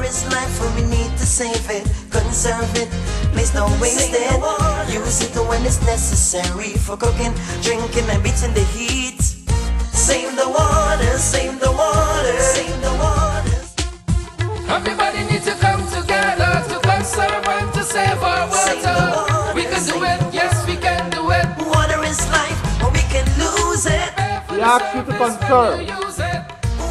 is life and we need to save it, conserve it, please don't waste it. Use it when it's necessary for cooking, drinking and beating the heat. Save the water, save the water, save the water. Everybody needs to come together to conserve and to save our water. We can do it, yes we can do it. Water is life, or we can lose it. We ask you to conserve.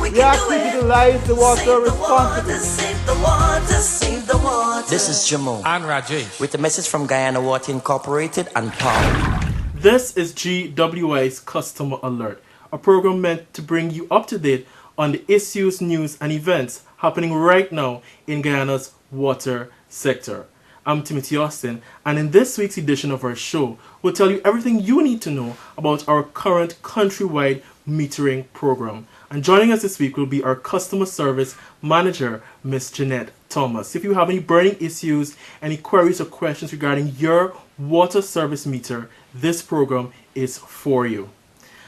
We ask you to utilize the water responsibly. Save the water, save the water. This is Jamo And Rajesh with a message from Guyana Water Incorporated and Power. This is GWI's Customer Alert, a program meant to bring you up to date on the issues, news, and events happening right now in Guyana's water sector. I'm Timothy Austin, and in this week's edition of our show, we'll tell you everything you need to know about our current countrywide metering program. And joining us this week will be our customer service manager, Miss Jeannette Thomas. If you have any burning issues, any queries or questions regarding your water service meter, this program is for you.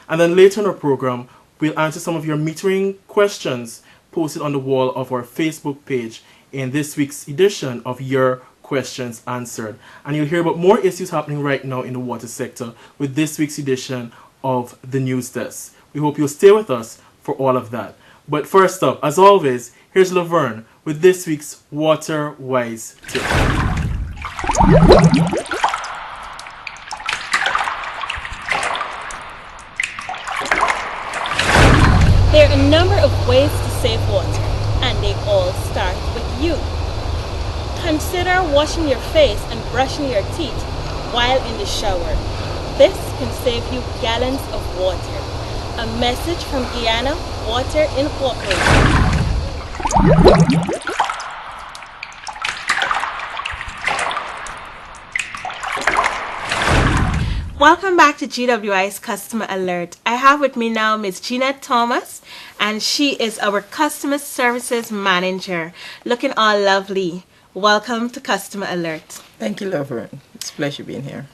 And then later in our program, we'll answer some of your metering questions posted on the wall of our Facebook page in this week's edition of Your Questions Answered. And you'll hear about more issues happening right now in the water sector with this week's edition of the News Desk. We hope you'll stay with us for all of that. But first up, as always, here's Laverne with this week's Water Wise Tip. There are a number of ways to save water, and they all start with you. Consider washing your face and brushing your teeth while in the shower. This can save you gallons of water. A message from Guyana Water Incorporated. Welcome back to GWI's Customer Alert. I have with me now Ms. Jeannette Thomas, and she is our Customer Services Manager, looking all lovely. Welcome to Customer Alert. Thank you, Laverne. It's a pleasure being here.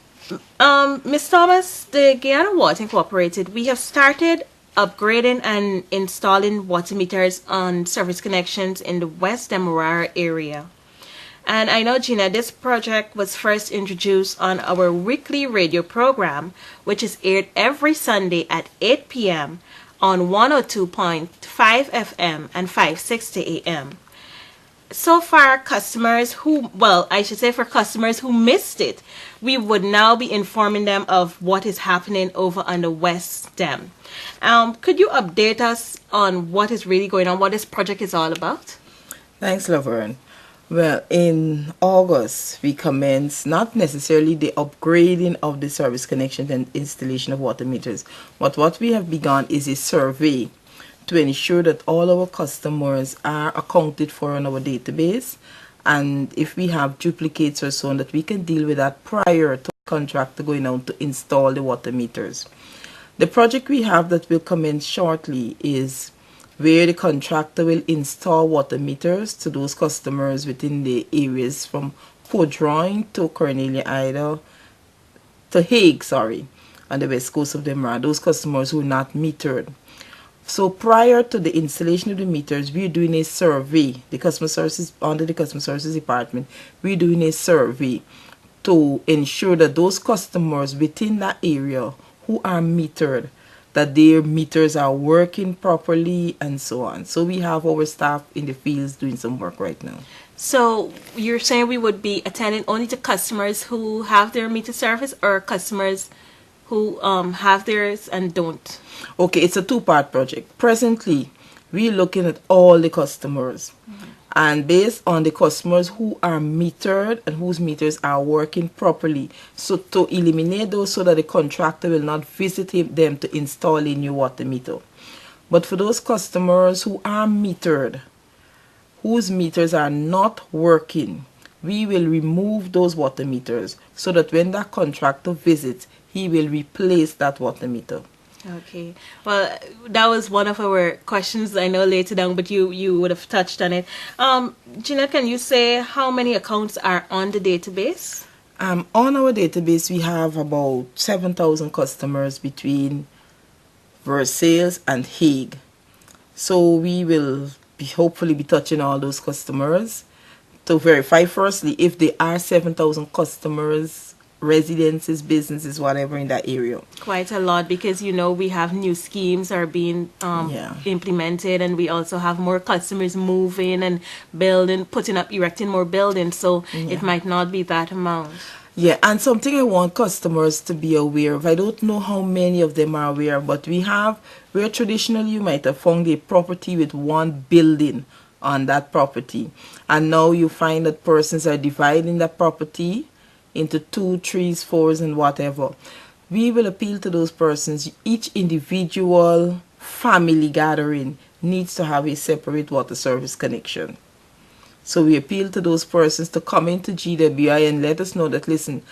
Ms. Thomas, the Guyana Water Incorporated, we have started upgrading and installing water meters on service connections in the West Demerara area. And I know, Gina, this project was first introduced on our weekly radio program, which is aired every Sunday at 8 p.m. on 102.5 FM and 560 AM. So far, customers who, for customers who missed it, we would now be informing them of what is happening over on the West Dem. Could you update us on what is really going on, what this project is all about? Thanks, Laverne. Well, in August, we commenced not necessarily the upgrading of the service connection and installation of water meters, but what we have begun is a survey to ensure that all our customers are accounted for on our database, and if we have duplicates or so on, that we can deal with that prior to the contractor going out to install the water meters. The project we have that will commence shortly is where the contractor will install water meters to those customers within the areas from Podroin to Cornelia Ida to Hague, on the west coast of Demerara, those customers who are not metered. So prior to the installation of the meters, we're doing a survey. The customer services, under the customer services department, we're doing a survey to ensure that those customers within that area who are metered, that their meters are working properly and so on. So we have our staff in the fields doing some work right now. So you're saying we would be attending only to customers who have their meter service, or customers who have theirs and don't? Okay, it's a two-part project. Presently, we're looking at all the customers. Mm-hmm. And based on the customers who are metered and whose meters are working properly, so to eliminate those so that the contractor will not visit them to install a new water meter. But for those customers who are metered, whose meters are not working, we will remove those water meters so that when that contractor visits, he will replace that water meter. Okay. Well, that was one of our questions, I know, later down, but you would have touched on it. Jeannette, can you say how many accounts are on the database? On our database, we have about 7,000 customers between Versailles and Hague. So we will hopefully be touching all those customers to verify firstly if there are 7,000 customers, residences, businesses, whatever in that area. Quite a lot, because we have new schemes are being implemented, and we also have more customers moving and building, erecting more buildings, so it might not be that amount. Yeah, and something I want customers to be aware of, I don't know how many of them are aware, but where traditionally you might have found a property with one building on that property, and now you find that persons are dividing that property into 2, 3s, 4s, and whatever. We will appeal to those persons. Each individual family gathering needs to have a separate water service connection. So we appeal to those persons to come into GWI and let us know that, listen,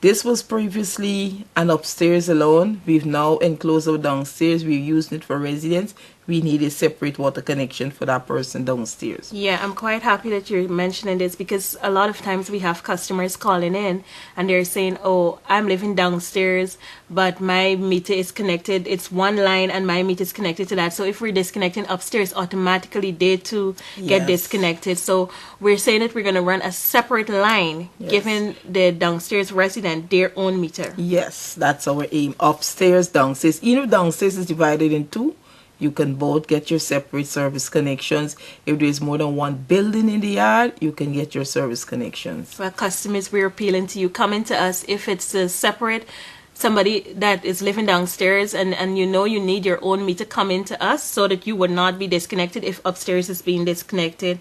this was previously an upstairs alone. We've now enclosed our downstairs. We're using it for residents. We need a separate water connection for that person downstairs. Yeah, I'm quite happy that you're mentioning this, because a lot of times we have customers calling in and they're saying, oh, I'm living downstairs, but my meter is connected. It's one line and my meter is connected to that. So if we're disconnecting upstairs, automatically they too get disconnected. So we're saying that we're going to run a separate line, giving the downstairs resident their own meter. Yes, that's our aim. Upstairs, downstairs. Even if downstairs is divided in 2, you can both get your separate service connections. If there is more than one building in the yard, you can get your service connections. Well, customers, we're appealing to you. Come into us if it's a separate somebody that is living downstairs and you need your own meter. Come into us so that you would not be disconnected if upstairs is being disconnected.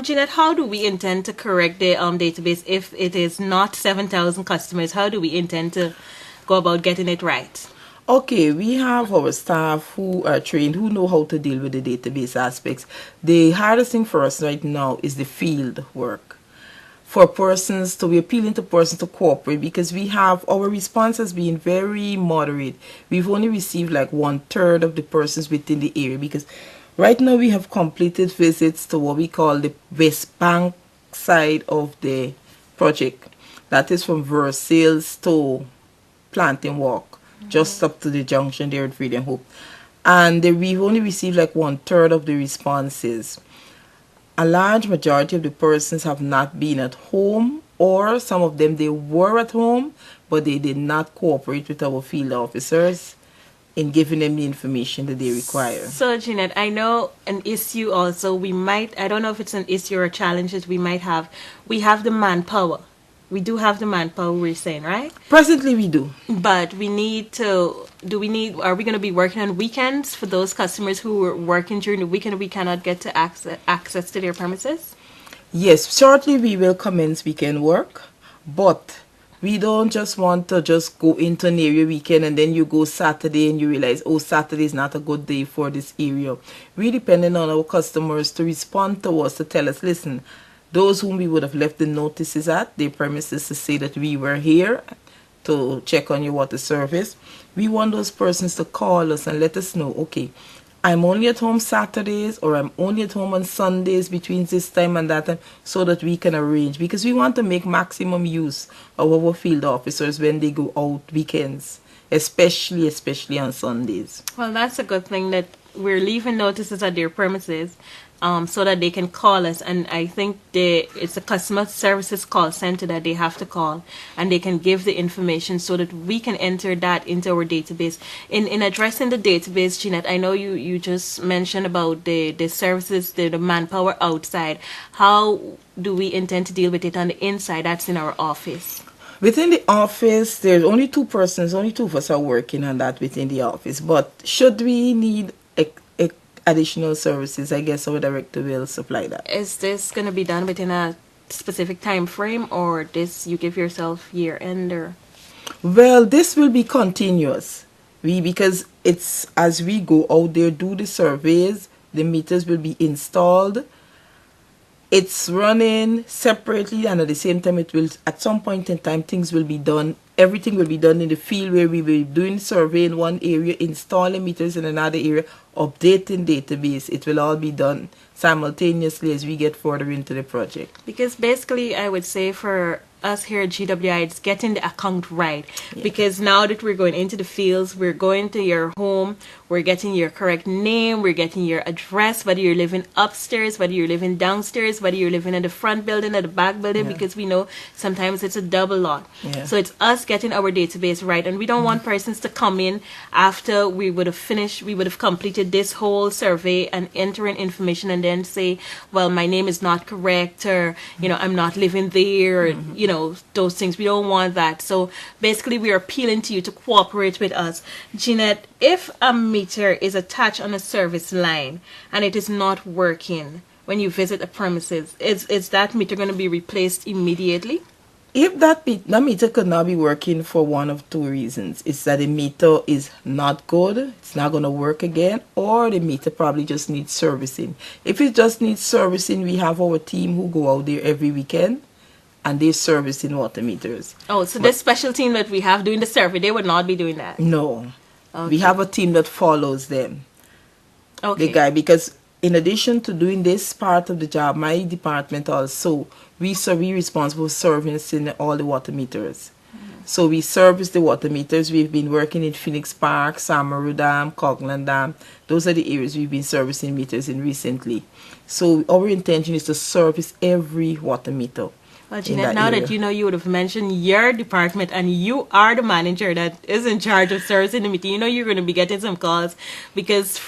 Jeannette, how do we intend to correct the database if it is not 7,000 customers? How do we intend to go about getting it right? Okay, we have our staff who are trained, who know how to deal with the database aspects. The hardest thing for us right now is the field work. For persons to be appealing to persons to cooperate, because we have our response has been very moderate. We've only received like 1/3 of the persons within the area, because right now we have completed visits to what we call the West Bank side of the project. That is from Versailles to Planting Walk. Just up to the junction there at Freedom Hope. And we've only received like 1/3 of the responses. A large majority of the persons have not been at home, or some of them, they were at home, but they did not cooperate with our field officers in giving them the information that they require. So, Jeannette, I know an issue also I don't know if it's an issue or a challenge that we have the manpower. We do have the manpower, we're saying, right? Presently we do. But are we going to be working on weekends for those customers who are working during the weekend we cannot get to access to their premises? Yes, shortly we will commence weekend work, but we don't just want to just go into an area weekend and then you go Saturday and you realize, oh, Saturday is not a good day for this area. We're depending on our customers to respond to us, to tell us, listen, those whom we would have left the notices at their premises to say that we were here to check on your water service. We want those persons to call us and let us know, okay, I'm only at home Saturdays, or I'm only at home on Sundays between this time and that time, so that we can arrange, because we want to make maximum use of our field officers when they go out weekends, especially on Sundays. Well, that's a good thing that we're leaving notices at their premises, so that they can call us. And I think it's a customer services call center that they have to call, and they can give the information so that we can enter that into our database. In addressing the database, Jeannette, I know you just mentioned about the services, the manpower outside. How do we intend to deal with it on the inside? That's in our office. Within the office, there's only 2 persons, only 2 of us are working on that within the office. But should we need additional services, I guess our director will supply that. Is this going to be done within a specific time frame, or this you give yourself year end? Or? Well, this will be continuous. Because it's as we go out there, do the surveys, the meters will be installed. It's running separately, and at the same time it will, at some point in time, things will be done. Everything will be done in the field, where we will be doing survey in one area, installing meters in another area, updating database. It will all be done simultaneously as we get further into the project. Because basically, I would say for us here at GWI, it's getting the account right. Because now that we're going into the fields, we're going to your home, we're getting your correct name, we're getting your address, whether you're living upstairs, whether you're living downstairs, whether you're living in the front building or the back building, because we know sometimes it's a double lot. So it's us getting our database right. And we don't want persons to come in after we would have completed this whole survey and entering information and then say, well, my name is not correct, or, I'm not living there, or, those things. We don't want that. So basically, we are appealing to you to cooperate with us. Jeannette, if a meter is attached on a service line and it is not working when you visit a premises, is that meter going to be replaced immediately? If that meter could not be working for one of two reasons, it's that the meter is not good, it's not going to work again, or the meter probably just needs servicing. If it just needs servicing, we have our team who go out there every weekend and they're servicing water meters. Oh, so this special team that we have doing the survey, they would not be doing that? No. Okay. We have a team that follows them. Okay. The guy, because in addition to doing this part of the job, my department also, we responsible for servicing all the water meters. So we service the water meters. We've been working in Phoenix Park, Samaru Dam, Coghlan Dam. Those are the areas we've been servicing meters in recently. So our intention is to service every water meter. Well, Jeannette, now that you would have mentioned your department and you are the manager that is in charge of servicing the meter, you're going to be getting some calls because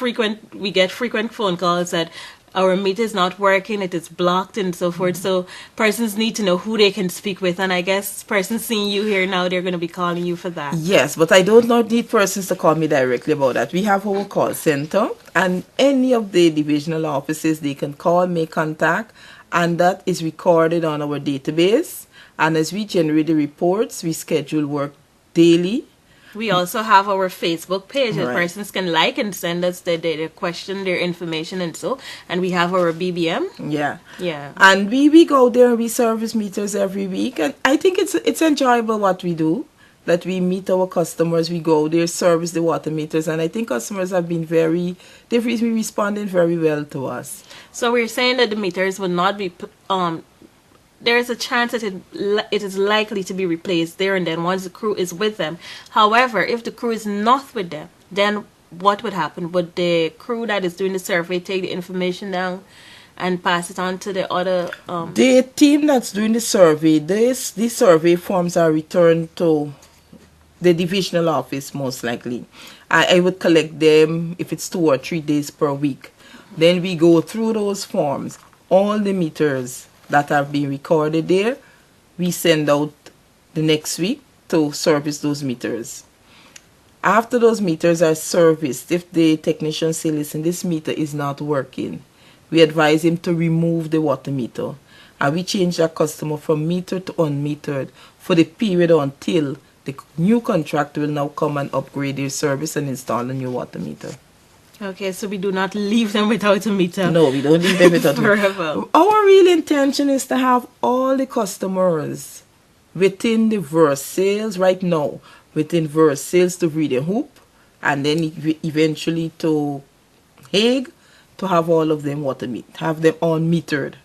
we get frequent phone calls that our meter is not working, it is blocked and so forth. So persons need to know who they can speak with, and I guess persons seeing you here now, they're going to be calling you for that. Yes, but I don't need persons to call me directly about that. We have our call center, and any of the divisional offices, they can call, make contact, and that is recorded on our database. And as we generate the reports, we schedule work daily. We also have our Facebook page that Right. persons can like and send us their question, their information, and we have our BBM. Yeah. Yeah. And we go there and we service meters every week. And I think it's enjoyable what we do, that we meet our customers, we go there, service the water meters. And I think customers have been they've been responding very well to us. So we're saying that the meters will not be, there is a chance that it is likely to be replaced there and then once the crew is with them. However, if the crew is not with them, then what would happen? Would the crew that is doing the survey take the information down and pass it on to the other? The team that's doing the survey, these survey forms are returned to the divisional office most likely. I would collect them if it's 2 or 3 days per week. Then we go through those forms, all the meters that have been recorded there, we send out the next week to service those meters. After those meters are serviced, if the technician says, listen, this meter is not working, we advise him to remove the water meter. And we change that customer from metered to unmetered for the period until the new contractor will now come and upgrade their service and install a new water meter. Okay, so we do not leave them without a meter. No, we don't leave them without a meter. Forever. Our real intention is to have all the customers within the verse sales right now, within verse sales to Breeden Hoop, and then eventually to Hague, to have all of them have them on metered.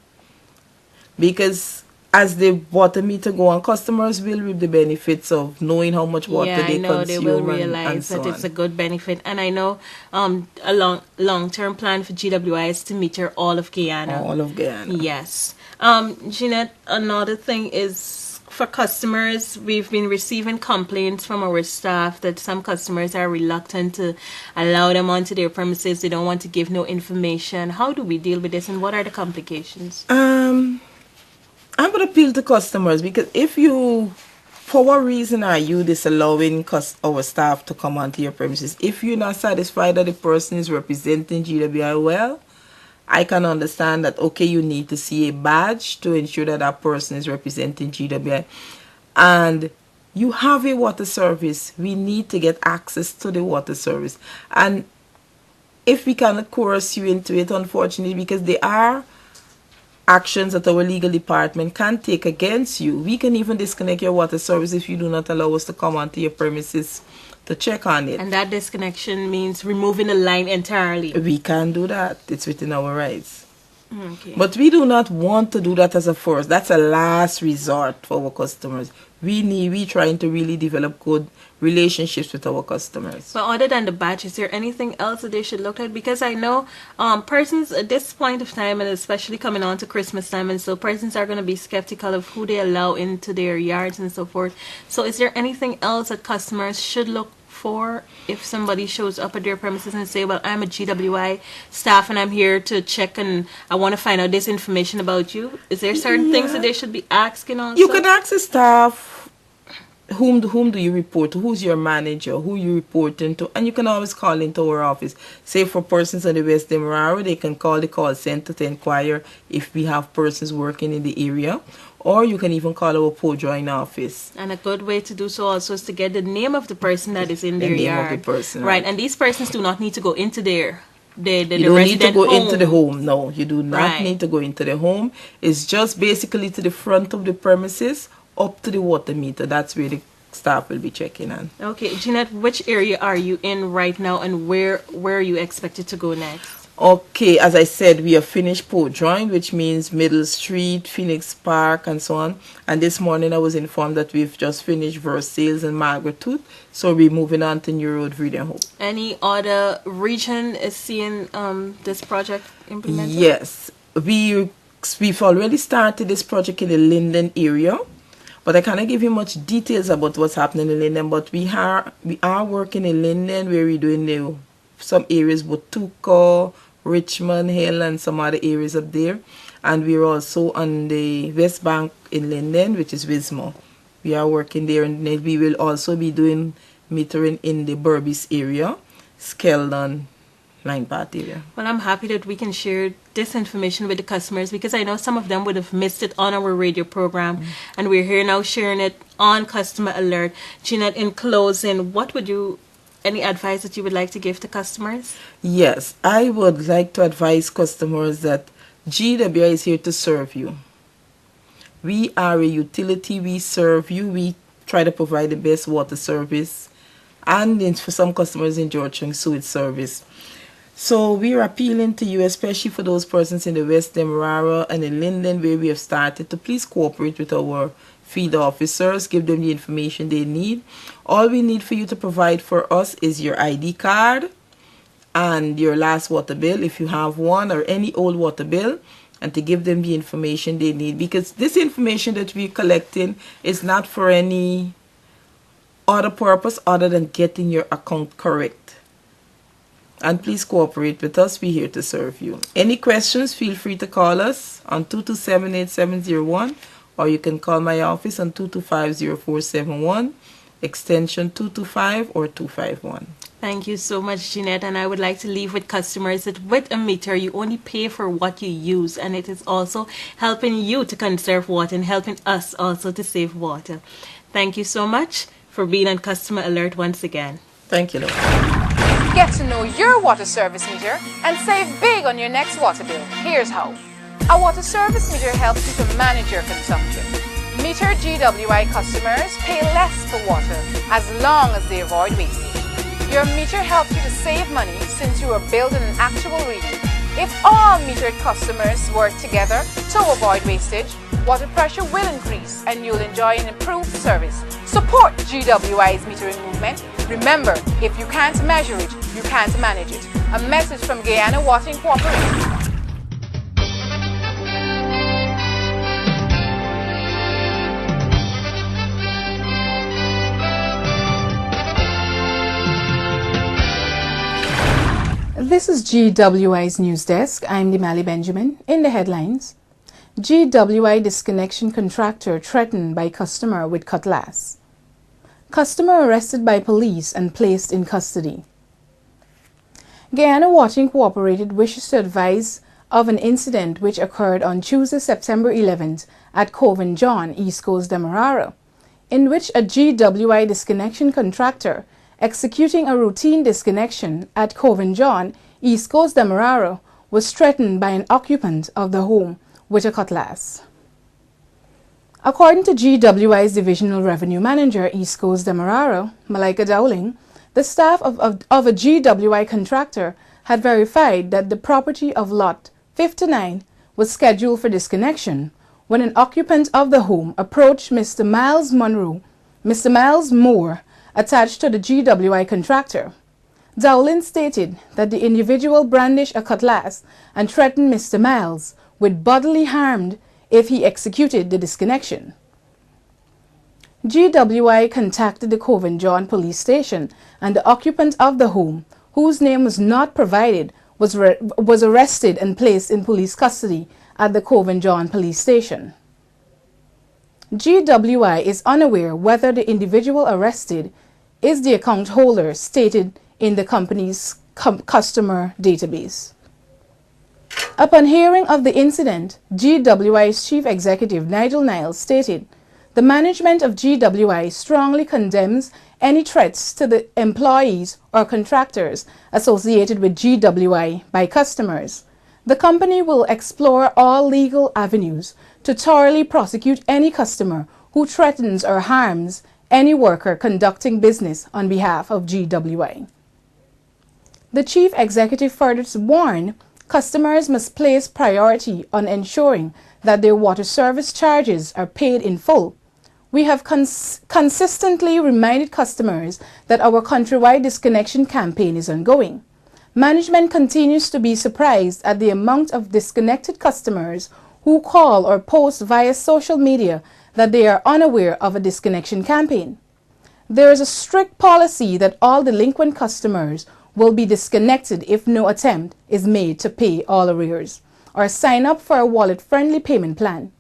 Because as the water meter go on, customers will reap the benefits of knowing how much water they consume. Yeah, I know they will realize and so that it's on. a good benefit. And I know a long-term plan for GWI is to meter all of Guyana. All of Guyana. Yes. Jeannette, another thing is for customers, we've been receiving complaints from our staff that some customers are reluctant to allow them onto their premises. They don't want to give no information. How do we deal with this, and what are the complications? I'm going to appeal to customers, because if you, for what reason are you disallowing our staff to come onto your premises? If you're not satisfied that the person is representing GWI well, I can understand that, okay, you need to see a badge to ensure that that person is representing GWI. And you have a water service. We need to get access to the water service. And if we cannot coerce you into it, unfortunately, because there are actions that our legal department can take against you. We can even disconnect your water service if you do not allow us to come onto your premises to check on it. And that disconnection means removing the line entirely. We can do that. It's within our rights. Okay. But we do not want to do that as a first. That's a last resort for our customers. We trying to really develop good relationships with our customers. But other than the batch, is there anything else that they should look at? Because I know persons at this point of time, and especially coming on to Christmas time, and so persons are going to be skeptical of who they allow into their yards and so forth. So is there anything else that customers should look for if somebody shows up at their premises and say, well, I'm a GWI staff and I'm here to check and I want to find out this information about you? Is there certain things that they should be asking also? You can ask the staff, whom do you report to? Who's your manager? Who you reporting to? And you can always call into our office. Say for persons in the West Demerara, they can call the call center to inquire if we have persons working in the area. Or you can even call our Port Joint office. And a good way to do so also is to get the name of the person that is in their The name yard. of the person, right. And these persons do not need to go into their you don't need to go home. into the home. No, you do not Right. need to go into the home. It's just basically to the front of the premises up to the water meter. That's where the staff will be checking on. Okay, Jeanette, which area are you in right now and where are you expected to go next? Okay, as I said, we have finished Port Joint, which means Middle Street, Phoenix Park, and so on. And this morning I was informed that we've just finished Versailles and Margaret Tooth. So we're moving on to New Road, Vreeden Hope. Any other region is seeing this project implemented? Yes, we've already started this project in the Linden area. But I cannot give you much details about what's happening in Linden. But we are working in Linden where we're doing some areas, Botuco, Richmond Hill, and some other areas up there. And we're also on the West Bank in Linden, which is Wismore. We are working there, and then we will also be doing metering in the Burbis area, Skeldon, Line Path area. Well, I'm happy that we can share this information with the customers because I know some of them would have missed it on our radio program. And we're here now sharing it on Customer Alert. Jeanette, in closing, any advice that you would like to give to customers? Yes, I would like to advise customers that GWI is here to serve you. We are a utility, we serve you, we try to provide the best water service, and for some customers in Georgetown, sewage service. So we are appealing to you, especially for those persons in the West Demerara and in Linden where we have started, to please cooperate with our field officers, give them the information they need. All we need for you to provide for us is your ID card and your last water bill, if you have one, or any old water bill, and to give them the information they need. Because this information that we're collecting is not for any other purpose other than getting your account correct. And please cooperate with us. We're here to serve you. Any questions, feel free to call us on 227-8701. Or you can call my office on 225-0471, extension 225 or 251. Thank you so much, Jeanette. And I would like to leave with customers that with a meter, you only pay for what you use. And it is also helping you to conserve water and helping us also to save water. Thank you so much for being on Customer Alert once again. Thank you, Lord. Get to know your water service meter and save big on your next water bill. Here's how. A water service meter helps you to manage your consumption. Meter GWI customers pay less for water as long as they avoid wastage. Your meter helps you to save money since you are billed in an actual reading. If all metered customers work together to avoid wastage, water pressure will increase and you'll enjoy an improved service. Support GWI's metering movement. Remember, if you can't measure it, you can't manage it. A message from Guyana Water Incorporated. This is GWI's News Desk. I'm Dimali Benjamin. In the headlines, GWI disconnection contractor threatened by customer with cutlass. Customer arrested by police and placed in custody. Guyana Water Incorporated wishes to advise of an incident which occurred on Tuesday, September 11th at Cove and John, East Coast Demerara, in which a GWI disconnection contractor executing a routine disconnection at Cove and John, East Coast Demerara, was threatened by an occupant of the home with a cutlass. According to GWI's Divisional Revenue Manager, East Coast Demerara, Malaika Dowling, the staff of a GWI contractor had verified that the property of Lot 59 was scheduled for disconnection when an occupant of the home approached Mr. Miles Moore, attached to the GWI contractor. Dowling stated that the individual brandished a cutlass and threatened Mr. Miles with bodily harm if he executed the disconnection. GWI contacted the Covent John police station, and the occupant of the home, whose name was not provided, was arrested and placed in police custody at the Covent John police station. GWI is unaware whether the individual arrested is the account holder stated in the company's customer database. Upon hearing of the incident, GWI's chief executive Nigel Niles stated, "The management of GWI strongly condemns any threats to the employees or contractors associated with GWI by customers. The company will explore all legal avenues to thoroughly prosecute any customer who threatens or harms any worker conducting business on behalf of GWI." The chief executive further warned customers must place priority on ensuring that their water service charges are paid in full. "We have consistently reminded customers that our countrywide disconnection campaign is ongoing. Management continues to be surprised at the amount of disconnected customers who call or post via social media that they are unaware of a disconnection campaign. There is a strict policy that all delinquent customers will be disconnected if no attempt is made to pay all arrears or sign up for a wallet-friendly payment plan."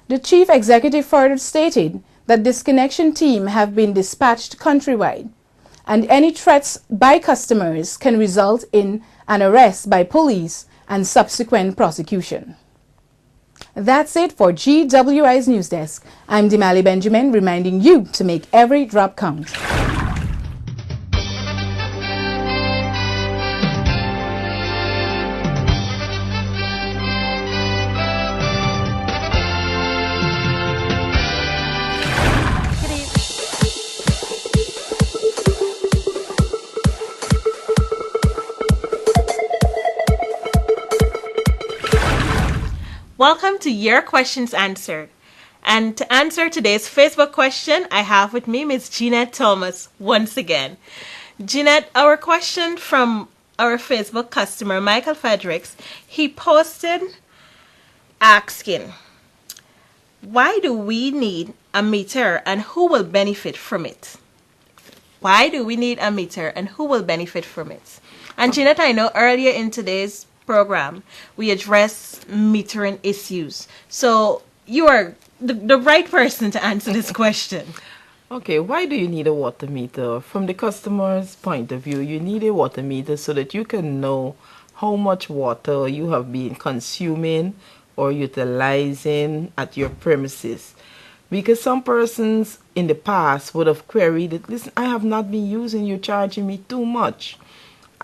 The chief executive further stated that disconnection team have been dispatched countrywide, and any threats by customers can result in an arrest by police and subsequent prosecution. That's it for GWI's News Desk. I'm Dimali Benjamin, reminding you to make every drop count. Welcome to Your Questions Answered. And to answer today's Facebook question, I have with me Ms. Jeannette Thomas once again. Jeannette, our question from our Facebook customer, Michael Fredericks, he posted asking, why do we need a meter and who will benefit from it? Why do we need a meter and who will benefit from it? And Jeannette, I know earlier in today's program we addressed metering issues, so you are the right person to answer this question. Okay, why do you need a water meter? From the customer's point of view, you need a water meter so that you can know how much water you have been consuming or utilizing at your premises. Because some persons in the past would have queried that, listen, I have not been using, you're charging me too much.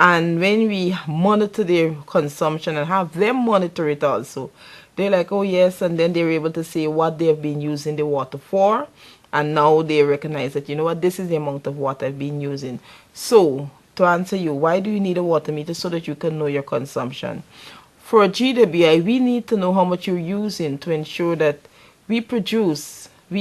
And when we monitor their consumption and have them monitor it also, they're like, oh yes, and then they're able to say what they've been using the water for. And now they recognize that, you know what, this is the amount of water I've been using. So, to answer you, why do you need a water meter? So that you can know your consumption. For a GWI, we need to know how much you're using to ensure that we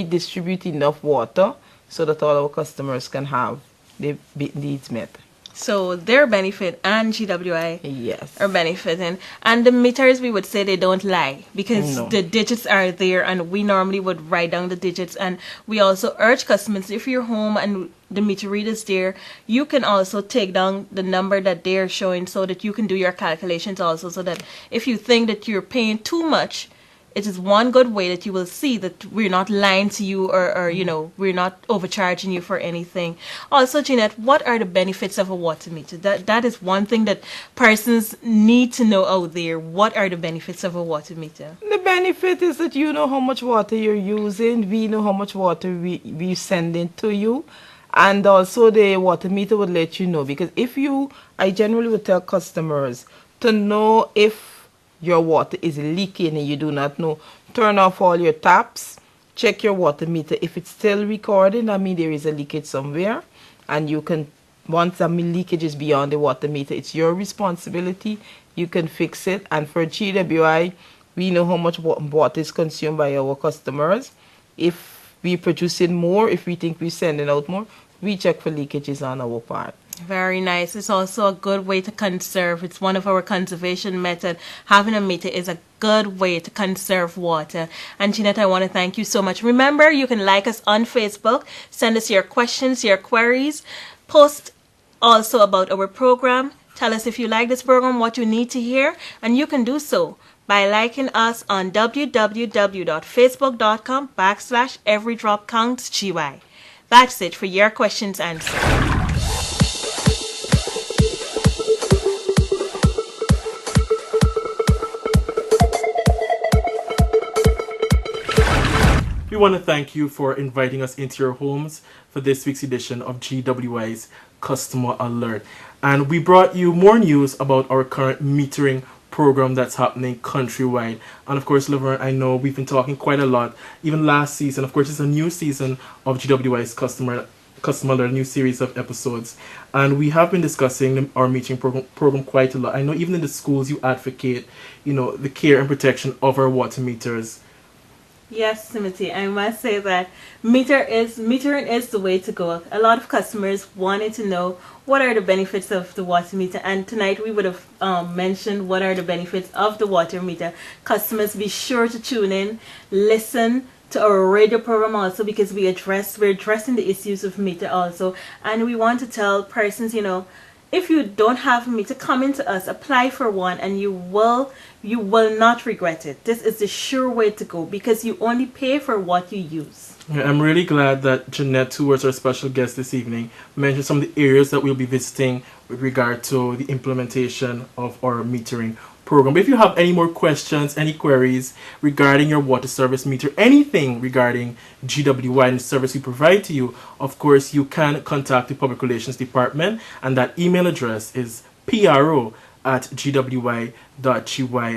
distribute enough water so that all our customers can have their needs met. So their benefit and GWI yes. are benefiting. And the meters, we would say they don't lie because the digits are there and we normally would write down the digits. And we also urge customers, if you're home and the meter reader's there, you can also take down the number that they're showing so that you can do your calculations also, so that if you think that you're paying too much, it is one good way that you will see that we're not lying to you or you know, we're not overcharging you for anything. Also, Jeannette, what are the benefits of a water meter? That is one thing that persons need to know out there. What are the benefits of a water meter? The benefit is that you know how much water you're using. We know how much water we're sending to you. And also the water meter would let you know. Because I generally would tell customers to know if your water is leaking and you do not know, turn off all your taps, check your water meter. If it's still recording, I mean there is a leakage somewhere, and you can, once leakage is beyond the water meter, it's your responsibility. You can fix it. And for GWI, We know how much water is consumed by our customers. If we producing more, if we think we're sending out more, we check for leakages on our part. Very nice. It's also a good way to conserve. It's one of our conservation methods. Having a meter is a good way to conserve water. And Jeannette, I want to thank you so much. Remember, you can like us on Facebook, send us your questions, your queries, post also about our program. Tell us if you like this program, what you need to hear, and you can do so by liking us on www.facebook.com/everydropcountsgy. That's it for your questions answered. We want to thank you for inviting us into your homes for this week's edition of GWI's Customer Alert. And we brought you more news about our current metering program that's happening countrywide. And of course, Laverne, I know we've been talking quite a lot, even last season. Of course, it's a new season of GWI's Customer Alert, a new series of episodes. And we have been discussing our metering program quite a lot. I know even in the schools you advocate, the care and protection of our water meters. Yes, Timothy, I must say that metering is the way to go. A lot of customers wanted to know what are the benefits of the water meter, and tonight we would have mentioned what are the benefits of the water meter. Customers, be sure to tune in, listen to our radio program also, because we're addressing the issues of meter also, and we want to tell persons, if you don't have a meter, come into us, apply for one, and you will not regret it. This is the sure way to go, because you only pay for what you use. Yeah, I'm really glad that Jeannette, who was our special guest this evening, mentioned some of the areas that we'll be visiting with regard to the implementation of our metering program. But if you have any more questions, any queries regarding your water service meter, anything regarding GWI and the service we provide to you, of course, you can contact the Public Relations Department, and that email address is pro@gwi.gy.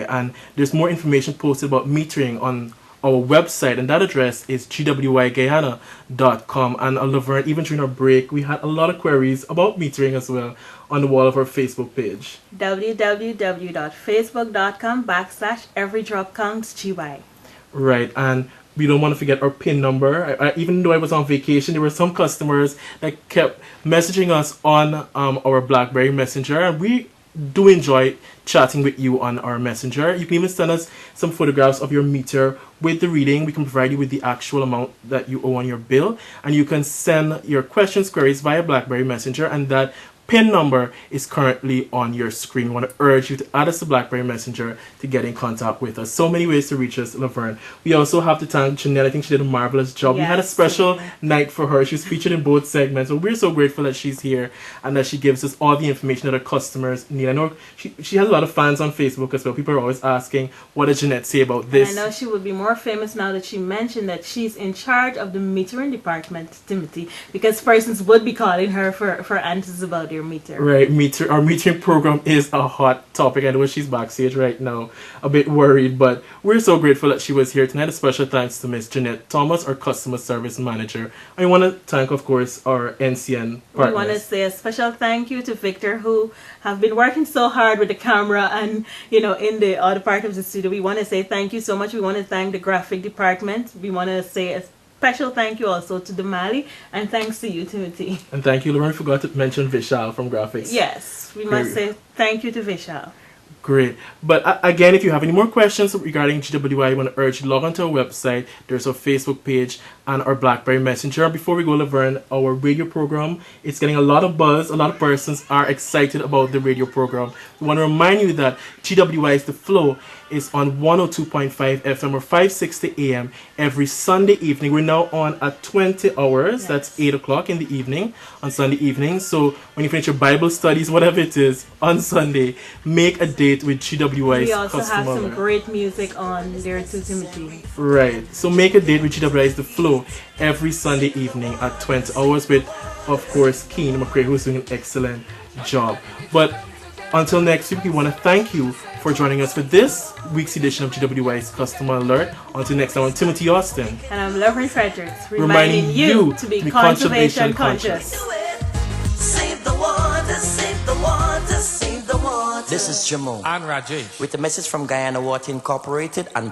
And there's more information posted about metering on our website, and that address is gwiguyana.com. And Laverne, even during our break, we had a lot of queries about metering as well on the wall of our Facebook page. www.facebook.com/everydropcountsgy. Right, and we don't want to forget our PIN number. Even though I was on vacation, there were some customers that kept messaging us on our BlackBerry Messenger, and we do enjoy chatting with you on our messenger. You can even send us some photographs of your meter with the reading. We can provide you with the actual amount that you owe on your bill, and you can send your questions, queries via BlackBerry Messenger, and that PIN number is currently on your screen. We want to urge you to add us to BlackBerry Messenger to get in contact with us. So many ways to reach us, Laverne. We also have to thank Jeannette. I think she did a marvelous job. Yes, we had a special night for her. She was featured in both segments. So we're so grateful that she's here and that she gives us all the information that our customers need. I know she has a lot of fans on Facebook as well. People are always asking, what does Jeannette say about this? I know she would be more famous now that she mentioned that she's in charge of the metering department, Timothy, because persons would be calling her for answers about their meter. Right, our metering program is a hot topic. I know she's backstage right now, a bit worried, but we're so grateful that she was here tonight. A special thanks to Miss Jeannette Thomas, our customer service manager. I want to thank, of course, our NCN partners. We want to say a special thank you to Victor, who have been working so hard with the camera and, in the other part of the studio. We want to say thank you so much. We want to thank the graphic department. We want to say a special thank you also to Damali, and thanks to you, Timothy. And thank you, Lauren. Forgot to mention Vishal from graphics. Yes, we must say thank you to Vishal. Great. But again, if you have any more questions regarding GWI, I want to urge you to log onto our website. There's our Facebook page and our BlackBerry Messenger. Before we go, Laverne, our radio program, it's getting a lot of buzz. A lot of persons are excited about the radio program. We want to remind you that GWI's The Flow is on 102.5 FM or 560 AM every Sunday evening. We're now on at 20 hours. Yes. That's 8 o'clock in the evening on Sunday evening. So when you finish your Bible studies, whatever it is, on Sunday, make a date with GWI's. We also have some great music on there too, Timothy. Right. So make a date with GWI's The Flow every Sunday evening at 20 hours with, of course, Keen McCrae, who's doing an excellent job. But until next week, we want to thank you for joining us for this week's edition of GWI's Customer Alert. Until next time, I'm Timothy Austin. And I'm Laverne Fredericks, reminding you to be conservation conscious. Save the water, save the water, save the water. This is Jamo and Rajesh with a message from Guyana Water Incorporated and